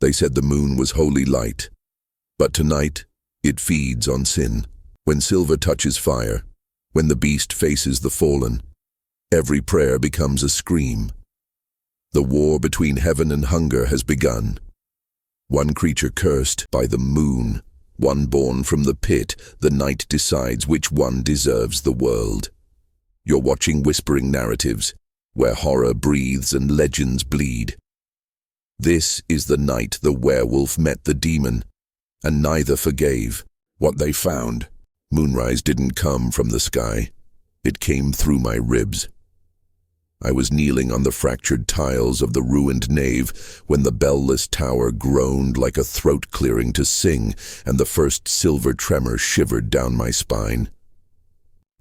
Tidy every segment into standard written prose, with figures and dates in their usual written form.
They said the moon was holy light. But tonight, it feeds on sin. When silver touches fire, when the beast faces the fallen, every prayer becomes a scream. The war between heaven and hunger has begun. One creature cursed by the moon, one born from the pit. The night decides which one deserves the world. You're watching Whispering Narratives, where horror breathes and legends bleed. This is the night the werewolf met the demon, and neither forgave. What they found, moonrise didn't come from the sky. It came through my ribs. I was kneeling on the fractured tiles of the ruined nave when the bell-less tower groaned like a throat clearing to sing, and the first silver tremor shivered down my spine.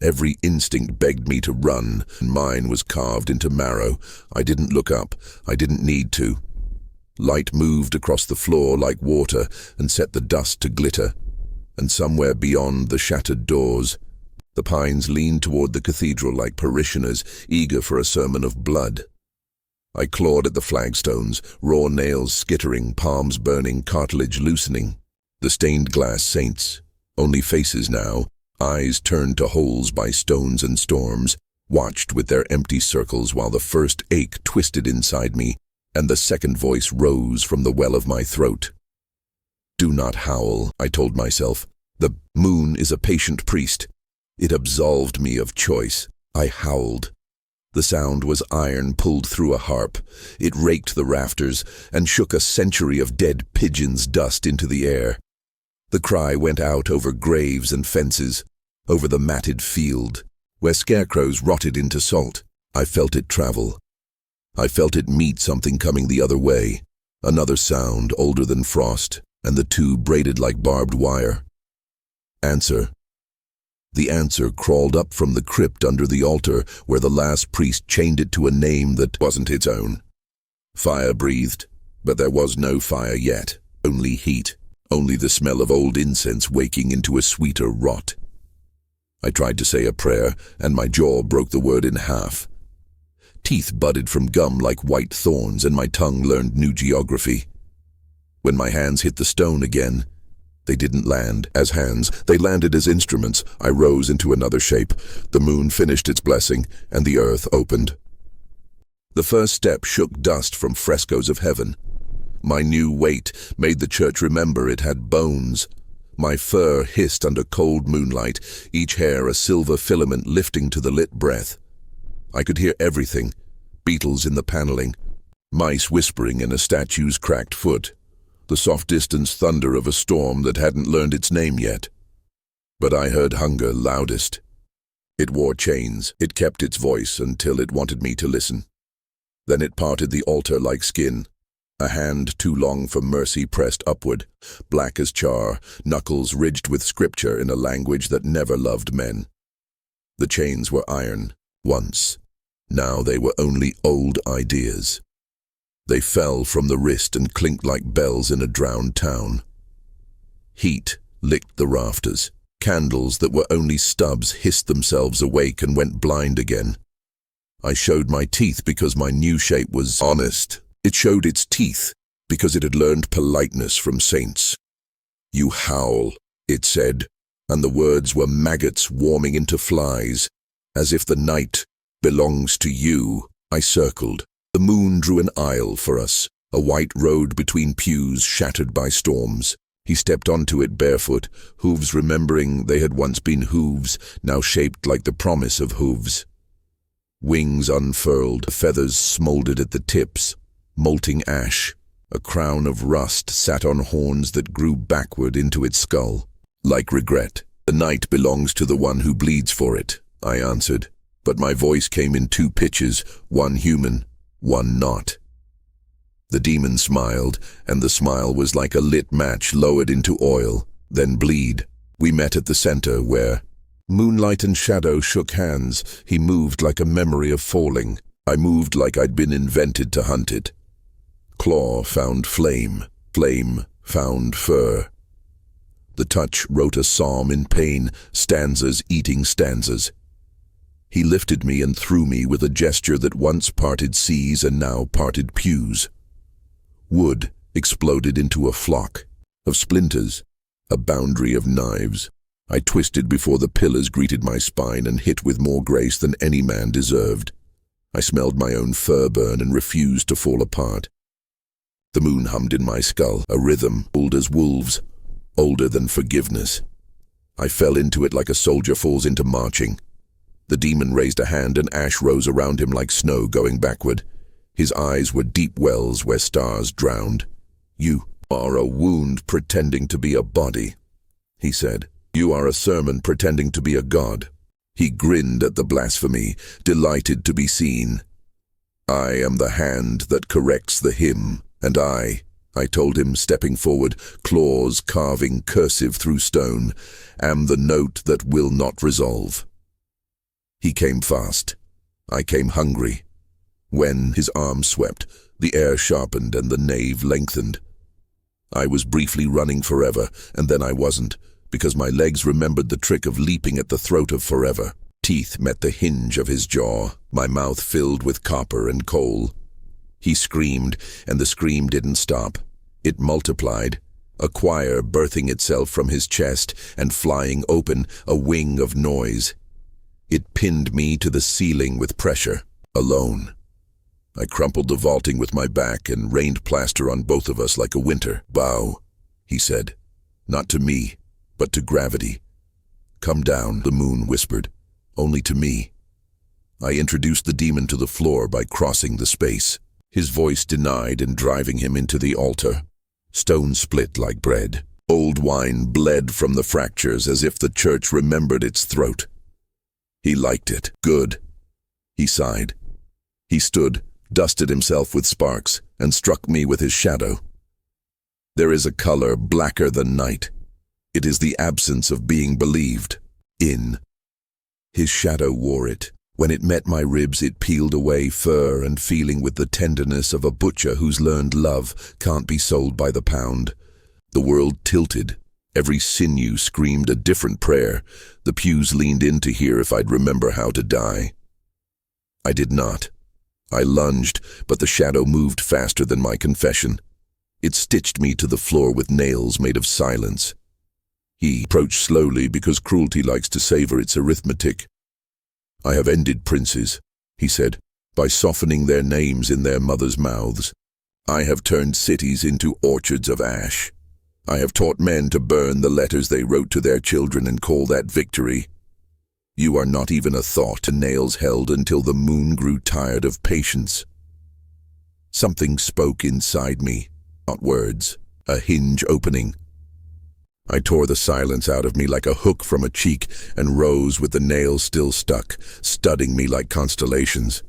Every instinct begged me to run, and mine was carved into marrow. I didn't look up. I didn't need to. Light moved across the floor like water and set the dust to glitter. And somewhere beyond the shattered doors, the pines leaned toward the cathedral like parishioners eager for a sermon of blood. I clawed at the flagstones, raw nails skittering, palms burning, cartilage loosening. The stained glass saints, only faces now, eyes turned to holes by stones and storms, watched with their empty circles while the first ache twisted inside me, and the second voice rose from the well of my throat. Do not howl, I told myself. The moon is a patient priest. It absolved me of choice. I howled. The sound was iron pulled through a harp. It raked the rafters and shook a century of dead pigeons' dust into the air. The cry went out over graves and fences, over the matted field, where scarecrows rotted into salt. I felt it travel. I felt it meet something coming the other way, another sound older than frost, and the two braided like barbed wire. Answer. The answer crawled up from the crypt under the altar where the last priest chained it to a name that wasn't its own. Fire breathed, but there was no fire yet, only heat, only the smell of old incense waking into a sweeter rot. I tried to say a prayer, and my jaw broke the word in half. Teeth budded from gum like white thorns, and my tongue learned new geography. When my hands hit the stone again, they didn't land as hands, they landed as instruments. I rose into another shape. The moon finished its blessing, and the earth opened. The first step shook dust from frescoes of heaven. My new weight made the church remember it had bones. My fur hissed under cold moonlight, each hair a silver filament lifting to the lit breath. I could hear everything, beetles in the paneling, mice whispering in a statue's cracked foot, the soft distance thunder of a storm that hadn't learned its name yet. But I heard hunger loudest. It wore chains. It kept its voice until it wanted me to listen. Then it parted the altar like skin. A hand too long for mercy pressed upward, black as char, knuckles ridged with scripture in a language that never loved men. The chains were iron, once. Now they were only old ideas. They fell from the wrist and clinked like bells in a drowned town. Heat licked the rafters. Candles that were only stubs hissed themselves awake and went blind again. I showed my teeth because my new shape was honest. It showed its teeth because it had learned politeness from saints. You howl, it said, and the words were maggots warming into flies, as if the night belongs to you. I circled. The moon drew an aisle for us, a white road between pews shattered by storms. He stepped onto it barefoot, hooves remembering they had once been hooves, now shaped like the promise of hooves. Wings unfurled, feathers smoldered at the tips, molting ash. A crown of rust sat on horns that grew backward into its skull. Like regret. The night belongs to the one who bleeds for it, I answered, but my voice came in two pitches, one human, one not. The demon smiled, and the smile was like a lit match lowered into oil, then bleed. We met at the center where moonlight and shadow shook hands. He moved like a memory of falling. I moved like I'd been invented to hunt it. Claw found flame, flame found fur. The touch wrote a psalm in pain, stanzas eating stanzas. He lifted me and threw me with a gesture that once parted seas and now parted pews. Wood exploded into a flock of splinters, a boundary of knives. I twisted before the pillars greeted my spine and hit with more grace than any man deserved. I smelled my own fur burn and refused to fall apart. The moon hummed in my skull, a rhythm old as wolves, older than forgiveness. I fell into it like a soldier falls into marching. The demon raised a hand and ash rose around him like snow going backward. His eyes were deep wells where stars drowned. "You are a wound pretending to be a body," he said. "You are a sermon pretending to be a god." He grinned at the blasphemy, delighted to be seen. "I am the hand that corrects the hymn, and I told him, stepping forward, claws carving cursive through stone, am the note that will not resolve." He came fast. I came hungry. When his arm swept, the air sharpened and the nave lengthened. I was briefly running forever, and then I wasn't, because my legs remembered the trick of leaping at the throat of forever. Teeth met the hinge of his jaw, my mouth filled with copper and coal. He screamed, and the scream didn't stop. It multiplied, a choir birthing itself from his chest and flying open, a wing of noise. It pinned me to the ceiling with pressure, alone. I crumpled the vaulting with my back and rained plaster on both of us like a winter. "Bow," he said. "Not to me, but to gravity." "Come down," the moon whispered. "Only to me." I introduced the demon to the floor by crossing the space. His voice denied and driving him into the altar. Stone split like bread. Old wine bled from the fractures as if the church remembered its throat. He liked it. "Good." He sighed. He stood, dusted himself with sparks, and struck me with his shadow. "There is a color blacker than night. It is the absence of being believed in." His shadow wore it. When it met my ribs, it peeled away fur and feeling with the tenderness of a butcher who's learned love can't be sold by the pound. The world tilted. Every sinew screamed a different prayer. The pews leaned in to hear if I'd remember how to die. I did not. I lunged, but the shadow moved faster than my confession. It stitched me to the floor with nails made of silence. He approached slowly because cruelty likes to savor its arithmetic. "I have ended princes," he said, "by softening their names in their mothers' mouths. I have turned cities into orchards of ash. I have taught men to burn the letters they wrote to their children and call that victory. You are not even a thought." The nails held until the moon grew tired of patience. Something spoke inside me, not words, a hinge opening. I tore the silence out of me like a hook from a cheek and rose with the nails still stuck, studding me like constellations.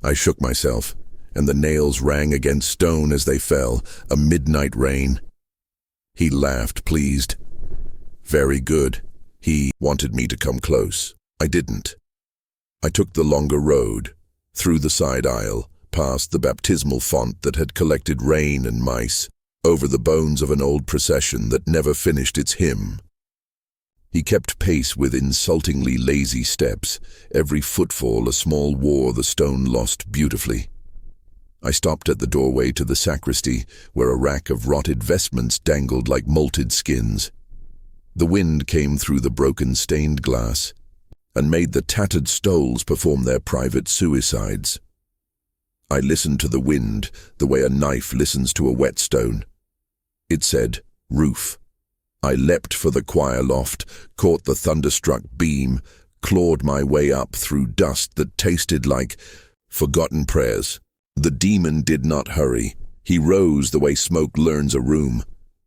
I shook myself, and the nails rang against stone as they fell, a midnight rain. He laughed, pleased. "Very good." He wanted me to come close. I didn't. I took the longer road, through the side aisle, past the baptismal font that had collected rain and mice, over the bones of an old procession that never finished its hymn. He kept pace with insultingly lazy steps, every footfall a small war the stone lost beautifully. I stopped at the doorway to the sacristy, where a rack of rotted vestments dangled like molted skins. The wind came through the broken stained glass and made the tattered stoles perform their private suicides. I listened to the wind the way a knife listens to a whetstone. It said, "Roof." I leapt for the choir loft, caught the thunderstruck beam, clawed my way up through dust that tasted like forgotten prayers. The demon did not hurry. He rose the way smoke learns a room.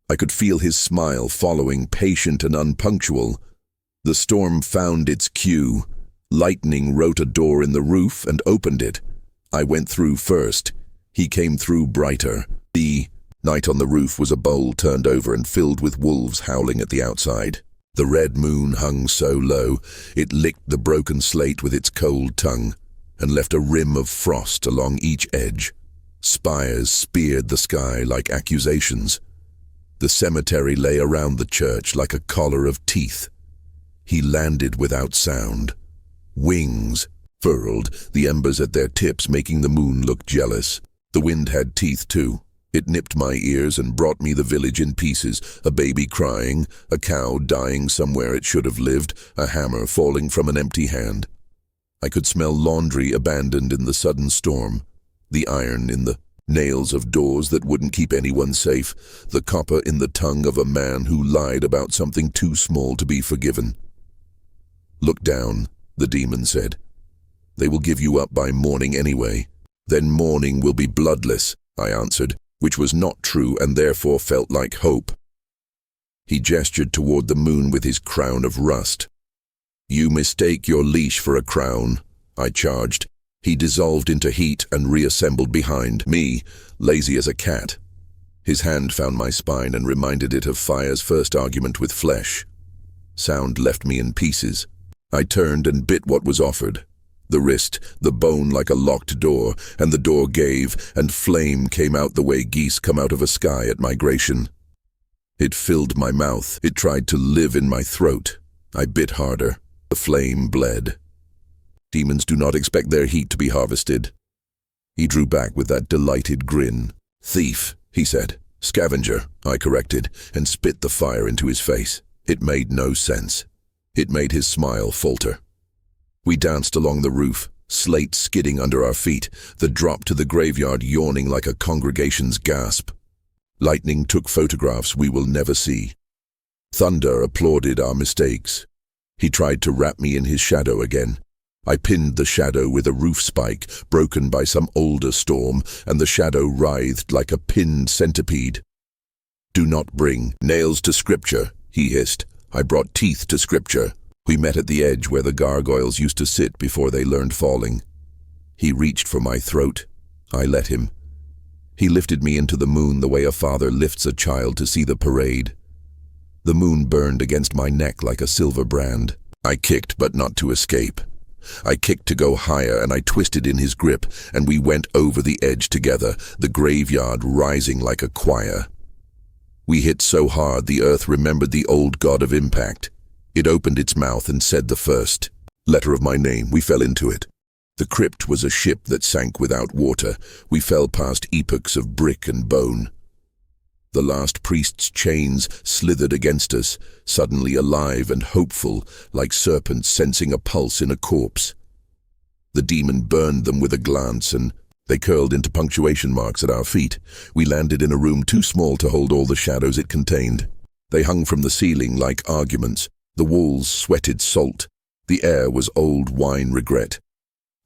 I could feel his smile following, patient and unpunctual. The storm found its cue. Lightning wrote a door in the roof and opened it. I went through first. He came through brighter. The night on the roof was a bowl turned over and filled with wolves howling at the outside. The red moon hung so low, it licked the broken slate with its cold tongue and left a rim of frost along each edge. Spires speared the sky like accusations. The cemetery lay around the church like a collar of teeth. He landed without sound. Wings furled, the embers at their tips making the moon look jealous. The wind had teeth too. It nipped my ears and brought me the village in pieces, a baby crying, a cow dying somewhere it should have lived, a hammer falling from an empty hand. I could smell laundry abandoned in the sudden storm, the iron in the nails of doors that wouldn't keep anyone safe, the copper in the tongue of a man who lied about something too small to be forgiven. "Look down," the demon said. "They will give you up by morning anyway. Then morning will be bloodless," I answered, which was not true and therefore felt like hope. He gestured toward the moon with his crown of rust. "You mistake your leash for a crown," I charged. He dissolved into heat and reassembled behind me, lazy as a cat. His hand found my spine and reminded it of fire's first argument with flesh. Sound left me in pieces. I turned and bit what was offered. The wrist, the bone like a locked door, and the door gave, and flame came out the way geese come out of a sky at migration. It filled my mouth. It tried to live in my throat. I bit harder. The flame bled. Demons do not expect their heat to be harvested. He drew back with that delighted grin. "Thief," he said. "Scavenger," I corrected, and spit the fire into his face. It made no sense. It made his smile falter. We danced along the roof, slate skidding under our feet, the drop to the graveyard yawning like a congregation's gasp. Lightning took photographs we will never see. Thunder applauded our mistakes. He tried to wrap me in his shadow again. I pinned the shadow with a roof spike, broken by some older storm, and the shadow writhed like a pinned centipede. "Do not bring nails to scripture," he hissed. I brought teeth to scripture. We met at the edge where the gargoyles used to sit before they learned falling. He reached for my throat. I let him. He lifted me into the moon the way a father lifts a child to see the parade. The moon burned against my neck like a silver brand. I kicked, but not to escape. I kicked to go higher, and I twisted in his grip, and we went over the edge together, the graveyard rising like a choir. We hit so hard the earth remembered the old god of impact. It opened its mouth and said the first letter of my name. We fell into it. The crypt was a ship that sank without water. We fell past epochs of brick and bone. The last priest's chains slithered against us, suddenly alive and hopeful, like serpents sensing a pulse in a corpse. The demon burned them with a glance, and they curled into punctuation marks at our feet. We landed in a room too small to hold all the shadows it contained. They hung from the ceiling like arguments. The walls sweated salt. The air was old wine regret.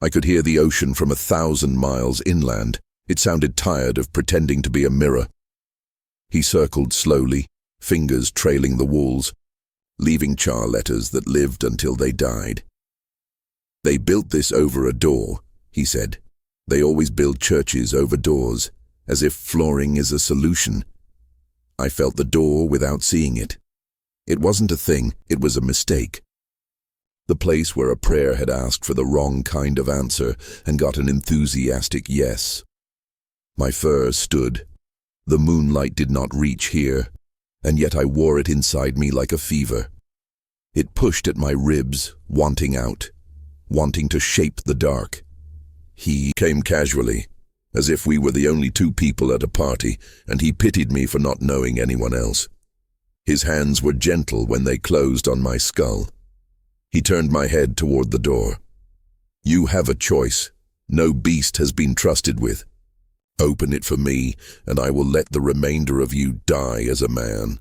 I could hear the ocean from 1,000 miles inland. It sounded tired of pretending to be a mirror. He circled slowly, fingers trailing the walls, leaving char letters that lived until they died. "They built this over a door," he said. "They always build churches over doors, as if flooring is a solution." I felt the door without seeing it. It wasn't a thing, it was a mistake. The place where a prayer had asked for the wrong kind of answer and got an enthusiastic yes. My fur stood. The moonlight did not reach here, and yet I wore it inside me like a fever. It pushed at my ribs, wanting out, wanting to shape the dark. He came casually, as if we were the only two people at a party, and he pitied me for not knowing anyone else. His hands were gentle when they closed on my skull. He turned my head toward the door. "You have a choice. No beast has been trusted with. Open it for me, and I will let the remainder of you die as a man."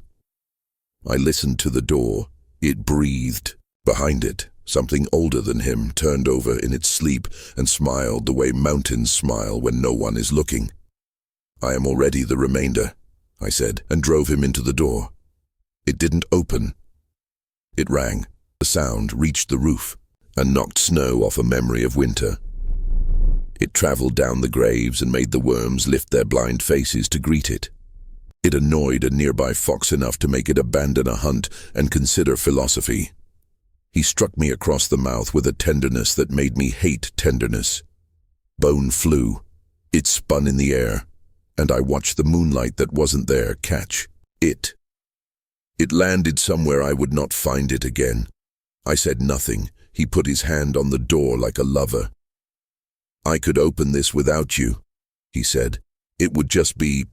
I listened to the door. It breathed. Behind it, something older than him turned over in its sleep and smiled the way mountains smile when no one is looking. "I am already the remainder," I said, and drove him into the door. It didn't open. It rang. The sound reached the roof and knocked snow off a memory of winter. It traveled down the graves and made the worms lift their blind faces to greet it. It annoyed a nearby fox enough to make it abandon a hunt and consider philosophy. He struck me across the mouth with a tenderness that made me hate tenderness. Bone flew. It spun in the air, and I watched the moonlight that wasn't there catch it. It landed somewhere I would not find it again. I said nothing. He put his hand on the door like a lover. "I could open this without you," he said. "It would just be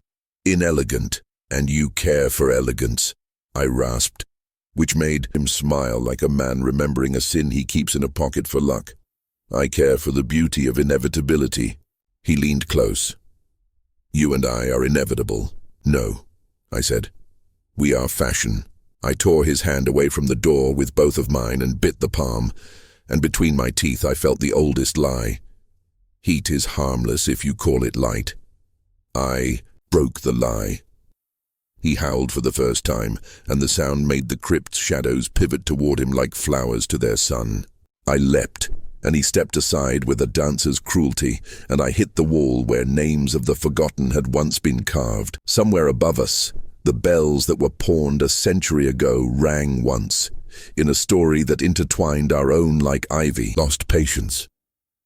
Inelegant, and you care for elegance, I rasped, which made him smile like a man remembering a sin he keeps in a pocket for luck. I care for the beauty of inevitability. He leaned close. You and I are inevitable. No, I said. We are fashion. I tore his hand away from the door with both of mine and bit the palm, and between my teeth I felt the oldest lie. Heat is harmless if you call it light. I broke the lie. He howled for the first time, and the sound made the crypt's shadows pivot toward him like flowers to their sun. I leapt, and he stepped aside with a dancer's cruelty, and I hit the wall where names of the forgotten had once been carved. Somewhere above us, the bells that were pawned a century ago rang once, in a story that intertwined our own like ivy. Lost patience.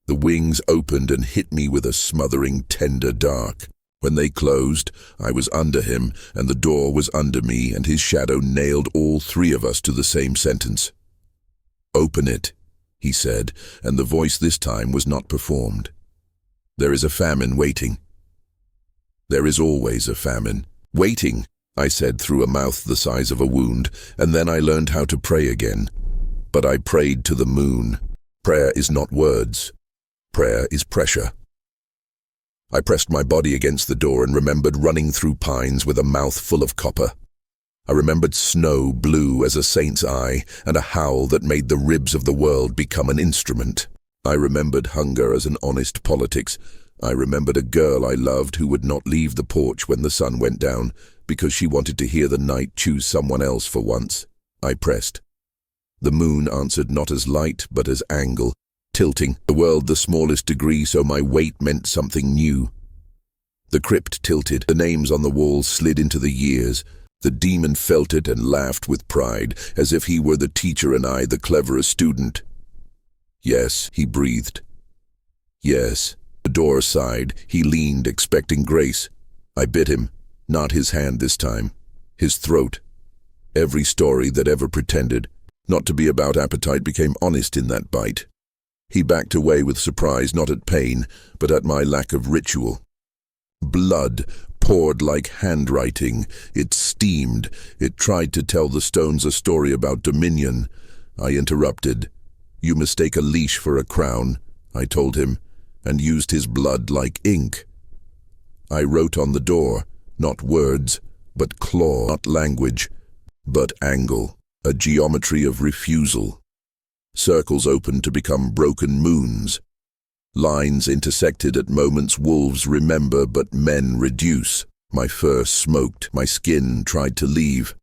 The wings opened and hit me with a smothering, tender dark. When they closed, I was under him, and the door was under me, and his shadow nailed all three of us to the same sentence. Open it, he said, and the voice this time was not performed. There is a famine waiting. There is always a famine. Waiting, I said through a mouth the size of a wound, and then I learned how to pray again. But I prayed to the moon. Prayer is not words. Prayer is pressure. I pressed my body against the door and remembered running through pines with a mouth full of copper. I remembered snow blue as a saint's eye and a howl that made the ribs of the world become an instrument. I remembered hunger as an honest politics. I remembered a girl I loved who would not leave the porch when the sun went down because she wanted to hear the night choose someone else for once. I pressed. The moon answered not as light but as angle, tilting the world the smallest degree so my weight meant something new. The crypt tilted, the names on the walls slid into the years. The demon felt it and laughed with pride, as if he were the teacher and I the cleverest student. Yes, he breathed. Yes. The door sighed. He leaned, expecting grace. I bit him, not his hand this time, his throat. Every story that ever pretended not to be about appetite became honest in that bite. He backed away with surprise, not at pain, but at my lack of ritual. Blood poured like handwriting. It steamed. It tried to tell the stones a story about dominion. I interrupted. You mistake a leash for a crown, I told him, and used his blood like ink. I wrote on the door, not words, but claw, not language, but angle, a geometry of refusal. Circles opened to become broken moons. Lines intersected at moments wolves remember but men reduce. My fur smoked, my skin tried to leave.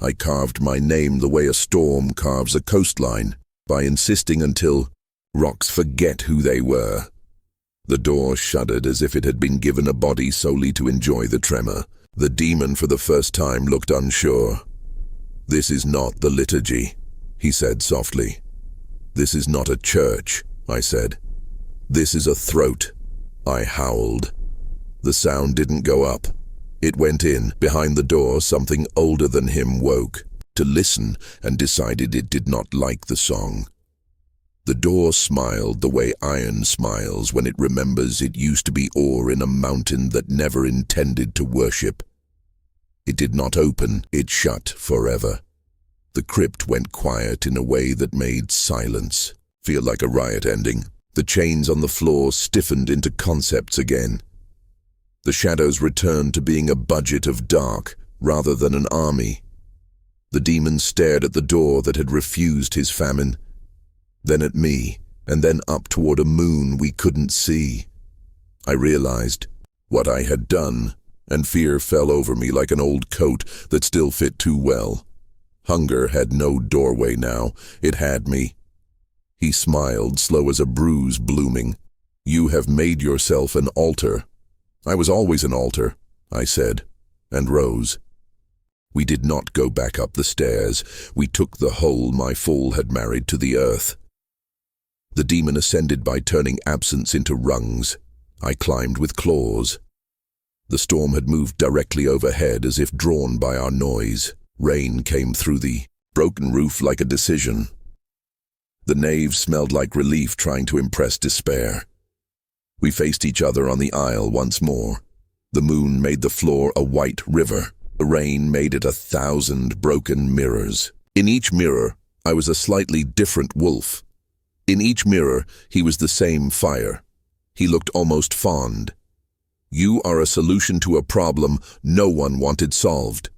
I carved my name the way a storm carves a coastline, by insisting until rocks forget who they were. The door shuddered as if it had been given a body solely to enjoy the tremor. The demon for the first time looked unsure. This is not the liturgy, he said softly. This is not a church, I said. This is a throat. I howled. The sound didn't go up. It went in. Behind the door, something older than him woke to listen and decided it did not like the song. The door smiled the way iron smiles when it remembers it used to be ore in a mountain that never intended to worship. It did not open. It shut forever. The crypt went quiet in a way that made silence feel like a riot ending. The chains on the floor stiffened into concepts again. The shadows returned to being a budget of dark rather than an army. The demon stared at the door that had refused his famine, then at me, and then up toward a moon we couldn't see. I realized what I had done, and fear fell over me like an old coat that still fit too well. Hunger had no doorway now. It had me. He smiled, slow as a bruise blooming. You have made yourself an altar. I was always an altar, I said, and rose. We did not go back up the stairs. We took the hole my fall had married to the earth. The demon ascended by turning absence into rungs. I climbed with claws. The storm had moved directly overhead as if drawn by our noise. Rain came through the broken roof like a decision. The nave smelled like relief trying to impress despair. We faced each other on the aisle once more. The moon made the floor a white river. The rain made it 1,000 broken mirrors. In each mirror, I was a slightly different wolf. In each mirror, he was the same fire. He looked almost fond. You are a solution to a problem no one wanted solved.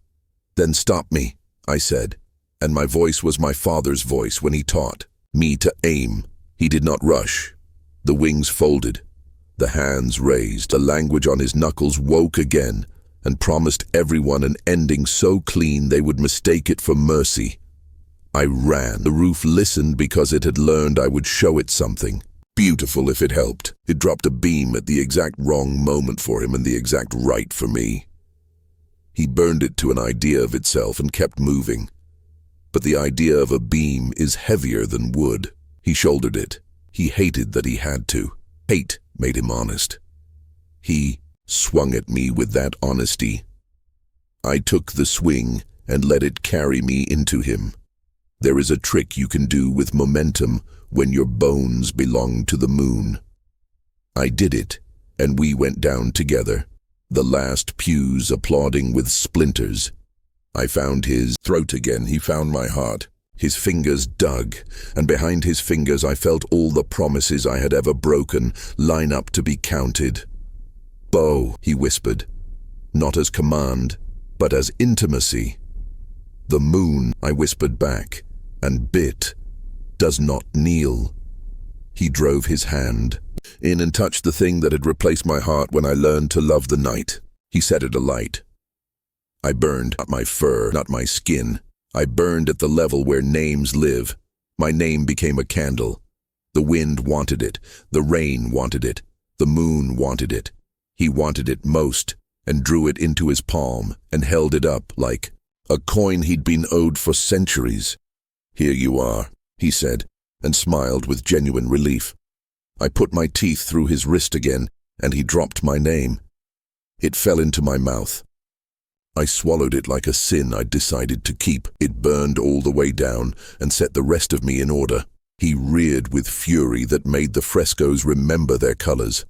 Then stop me, I said, and my voice was my father's voice when he taught me to aim. He did not rush. The wings folded, the hands raised. The language on his knuckles woke again and promised everyone an ending so clean they would mistake it for mercy. I ran. The roof listened because it had learned I would show it something. Beautiful if it helped. It dropped a beam at the exact wrong moment for him and the exact right for me. He burned it to an idea of itself and kept moving. But the idea of a beam is heavier than wood. He shouldered it. He hated that he had to. Hate made him honest. He swung at me with that honesty. I took the swing and let it carry me into him. There is a trick you can do with momentum when your bones belong to the moon. I did it, and we went down together, the last pews applauding with splinters. I found his throat again. He found my heart. His fingers dug, and behind his fingers I felt all the promises I had ever broken line up to be counted. Bow, he whispered, not as command, but as intimacy. The moon, I whispered back, and bit, does not kneel. He drove his hand in and touched the thing that had replaced my heart when I learned to love the night. He set it alight. I burned, not my fur, not my skin. I burned at the level where names live. My name became a candle. The wind wanted it. The rain wanted it. The moon wanted it. He wanted it most, and drew it into his palm and held it up like a coin he'd been owed for centuries. Here you are, he said, and smiled with genuine relief. I put my teeth through his wrist again, and he dropped my name. It fell into my mouth. I swallowed it like a sin I'd decided to keep. It burned all the way down and set the rest of me in order. He reared with fury that made the frescoes remember their colors.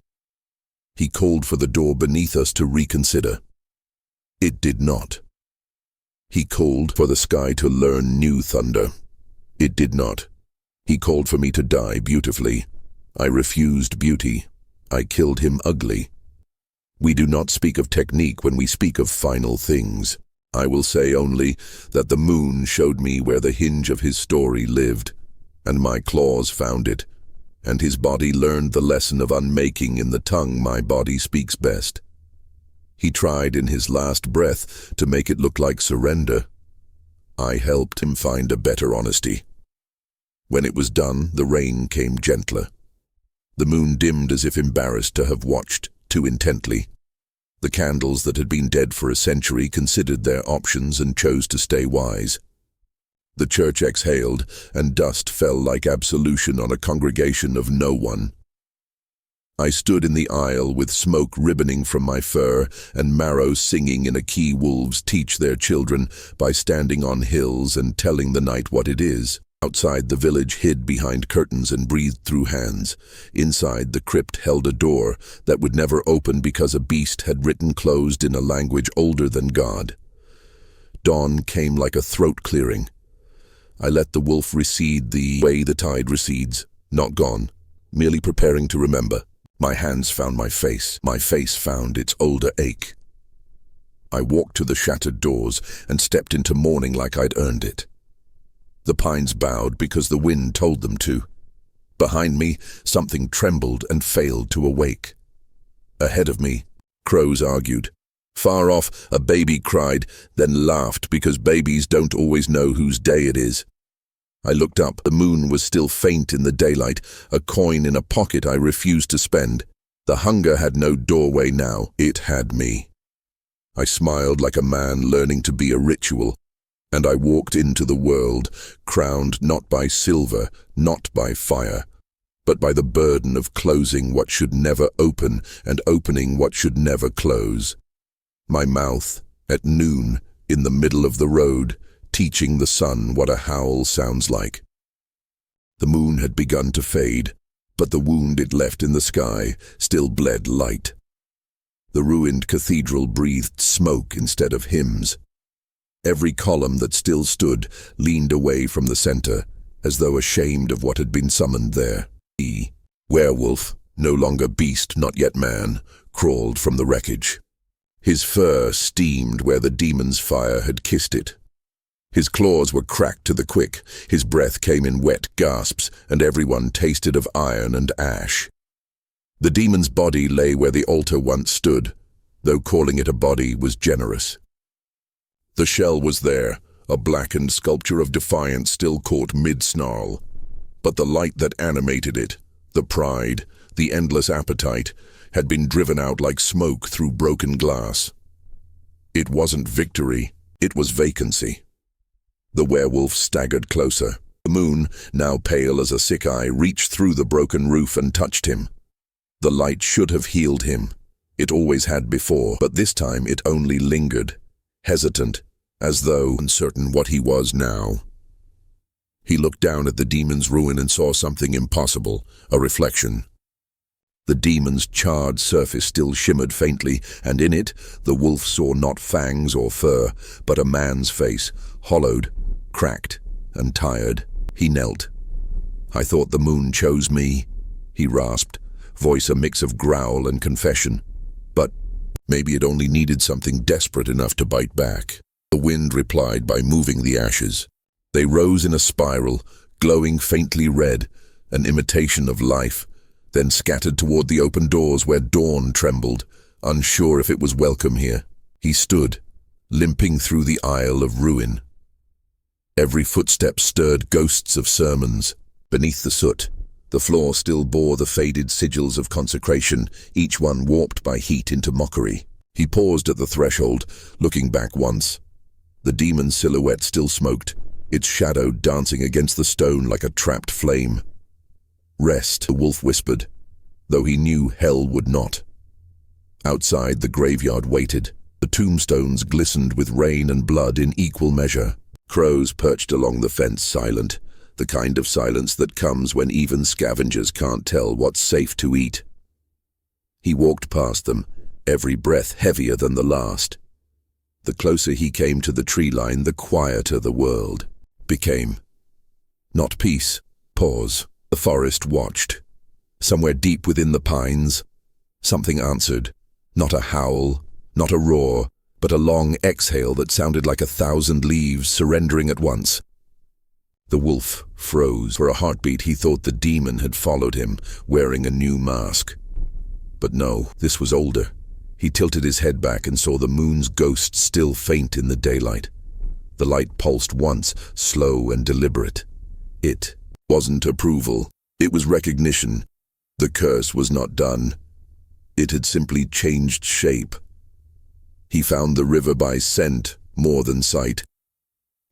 He called for the door beneath us to reconsider. It did not. He called for the sky to learn new thunder. It did not. He called for me to die beautifully. I refused beauty. I killed him ugly. We do not speak of technique when we speak of final things. I will say only that the moon showed me where the hinge of his story lived, and my claws found it, and his body learned the lesson of unmaking in the tongue my body speaks best. He tried in his last breath to make it look like surrender. I helped him find a better honesty. When it was done, the rain came gentler. The moon dimmed as if embarrassed to have watched too intently. The candles that had been dead for a century considered their options and chose to stay wise. The church exhaled, and dust fell like absolution on a congregation of no one. I stood in the aisle with smoke ribboning from my fur and marrow singing in a key wolves teach their children by standing on hills and telling the night what it is. Outside, the village hid behind curtains and breathed through hands. Inside, the crypt held a door that would never open because a beast had written closed in a language older than God. Dawn came like a throat clearing. I let the wolf recede the way the tide recedes, not gone, merely preparing to remember. My hands found my face found its older ache. I walked to the shattered doors and stepped into mourning like I'd earned it. The pines bowed because the wind told them to. Behind me, something trembled and failed to awake. Ahead of me, crows argued. Far off, a baby cried, then laughed because babies don't always know whose day it is. I looked up. The moon was still faint in the daylight, a coin in a pocket I refused to spend. The hunger had no doorway now. It had me. I smiled like a man learning to be a ritual. And I walked into the world, crowned not by silver, not by fire, but by the burden of closing what should never open and opening what should never close. My mouth, at noon, in the middle of the road, teaching the sun what a howl sounds like. The moon had begun to fade, but the wound it left in the sky still bled light. The ruined cathedral breathed smoke instead of hymns. Every column that still stood leaned away from the center, as though ashamed of what had been summoned there. The werewolf, no longer beast, not yet man, crawled from the wreckage. His fur steamed where the demon's fire had kissed it. His claws were cracked to the quick, his breath came in wet gasps, and everyone tasted of iron and ash. The demon's body lay where the altar once stood, though calling it a body was generous. The shell was there, a blackened sculpture of defiance still caught mid-snarl. But the light that animated it, the pride, the endless appetite, had been driven out like smoke through broken glass. It wasn't victory, it was vacancy. The werewolf staggered closer. The moon, now pale as a sick eye, reached through the broken roof and touched him. The light should have healed him. It always had before, but this time it only lingered, hesitant, as though uncertain what he was now. He looked down at the demon's ruin and saw something impossible, a reflection. The demon's charred surface still shimmered faintly, and in it the wolf saw not fangs or fur, but a man's face, hollowed, cracked, and tired. He knelt. "I thought the moon chose me," he rasped, voice a mix of growl and confession. But maybe it only needed something desperate enough to bite back. The wind replied by moving the ashes. They rose in a spiral, glowing faintly red, an imitation of life, then scattered toward the open doors where dawn trembled, unsure if it was welcome here. He stood, limping through the aisle of ruin. Every footstep stirred ghosts of sermons. Beneath the soot, the floor still bore the faded sigils of consecration, each one warped by heat into mockery. He paused at the threshold, looking back once. The demon's silhouette still smoked, its shadow dancing against the stone like a trapped flame. "Rest," the wolf whispered, though he knew hell would not. Outside, the graveyard waited. The tombstones glistened with rain and blood in equal measure. Crows perched along the fence, silent, the kind of silence that comes when even scavengers can't tell what's safe to eat. He walked past them, every breath heavier than the last. The closer he came to the tree line, the quieter the world became. Not peace, pause. The forest watched. Somewhere deep within the pines, something answered. Not a howl, not a roar, but a long exhale that sounded like 1,000 leaves surrendering at once. The wolf froze. For a heartbeat he thought the demon had followed him, wearing a new mask. But no, this was older. He tilted his head back and saw the moon's ghost still faint in the daylight. The light pulsed once, slow and deliberate. It wasn't approval. It was recognition. The curse was not done. It had simply changed shape. He found the river by scent, more than sight.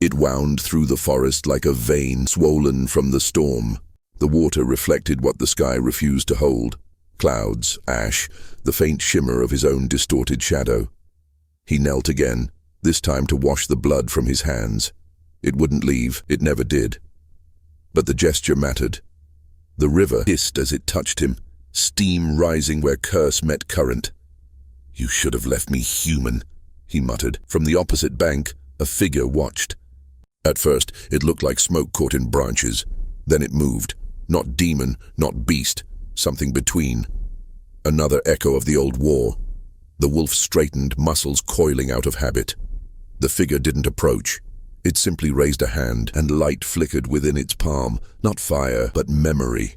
It wound through the forest like a vein swollen from the storm. The water reflected what the sky refused to hold. Clouds, ash, the faint shimmer of his own distorted shadow. He knelt again, this time to wash the blood from his hands. It wouldn't leave, it never did. But the gesture mattered. The river hissed as it touched him, steam rising where curse met current. "You should have left me human," he muttered. From the opposite bank, a figure watched. At first, it looked like smoke caught in branches. Then it moved. Not demon, not beast, something between. Another echo of the old war. The wolf straightened, muscles coiling out of habit. The figure didn't approach. It simply raised a hand, and light flickered within its palm, not fire, but memory.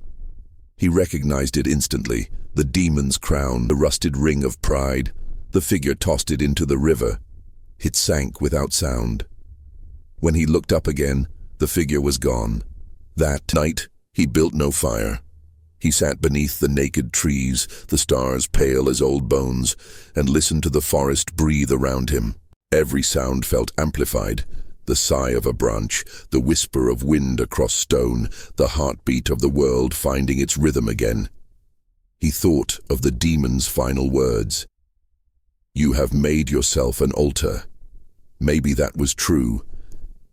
He recognized it instantly, the demon's crown, the rusted ring of pride. The figure tossed it into the river. It sank without sound. When he looked up again, the figure was gone. That night, he built no fire. He sat beneath the naked trees, the stars pale as old bones, and listened to the forest breathe around him. Every sound felt amplified. The sigh of a branch, the whisper of wind across stone, the heartbeat of the world finding its rhythm again. He thought of the demon's final words. "You have made yourself an altar." Maybe that was true.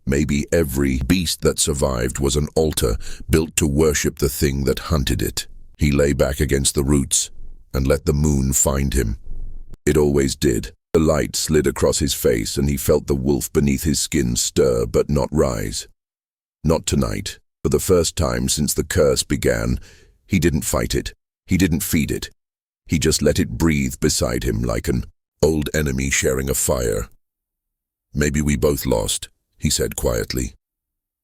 Maybe every beast that survived was an altar built to worship the thing that hunted it. He lay back against the roots and let the moon find him. It always did. The light slid across his face and he felt the wolf beneath his skin stir but not rise. Not tonight. For the first time since the curse began, he didn't fight it. He didn't feed it. He just let it breathe beside him like an old enemy sharing a fire. "Maybe we both lost," he said quietly.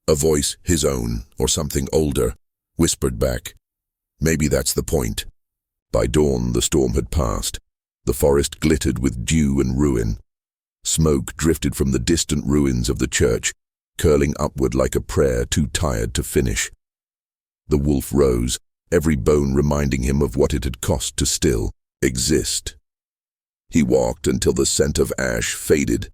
A voice, his own, or something older, whispered back, "Maybe that's the point." By dawn, the storm had passed. The forest glittered with dew and ruin. Smoke drifted from the distant ruins of the church, curling upward like a prayer too tired to finish. The wolf rose, every bone reminding him of what it had cost to still exist. He walked until the scent of ash faded,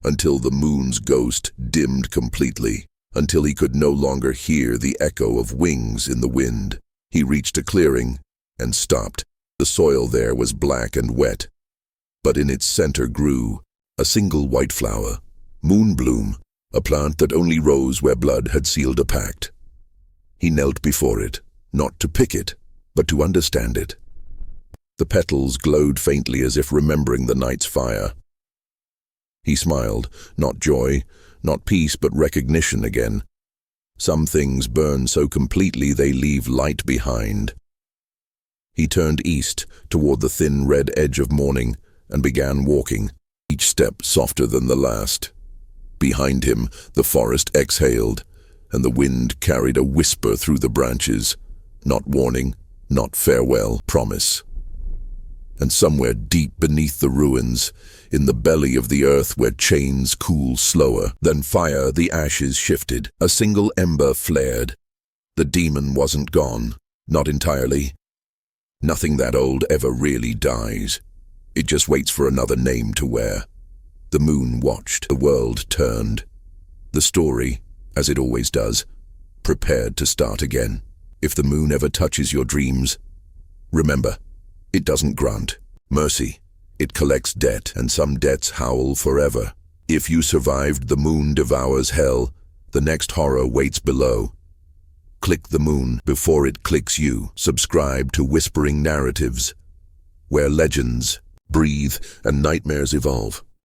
until the moon's ghost dimmed completely, until he could no longer hear the echo of wings in the wind. He reached a clearing and stopped. The soil there was black and wet, but in its center grew a single white flower, moonbloom, a plant that only rose where blood had sealed a pact. He knelt before it, not to pick it, but to understand it. The petals glowed faintly as if remembering the night's fire. He smiled, not joy, not peace, but recognition again. Some things burn so completely they leave light behind. He turned east, toward the thin red edge of morning, and began walking, each step softer than the last. Behind him, the forest exhaled, and the wind carried a whisper through the branches. Not warning, not farewell, promise. And somewhere deep beneath the ruins, in the belly of the earth where chains cool slower than fire, the ashes shifted. A single ember flared. The demon wasn't gone, not entirely. Nothing that old ever really dies. It just waits for another name to wear. The moon watched. The world turned. The story, as it always does, prepared to start again. If the moon ever touches your dreams, remember, it doesn't grant mercy. It collects debt, and some debts howl forever. If you survived the Moon Devours Hell, the next horror waits below. Click the moon before it clicks you. Subscribe to Whispering Narratives, where legends breathe and nightmares evolve.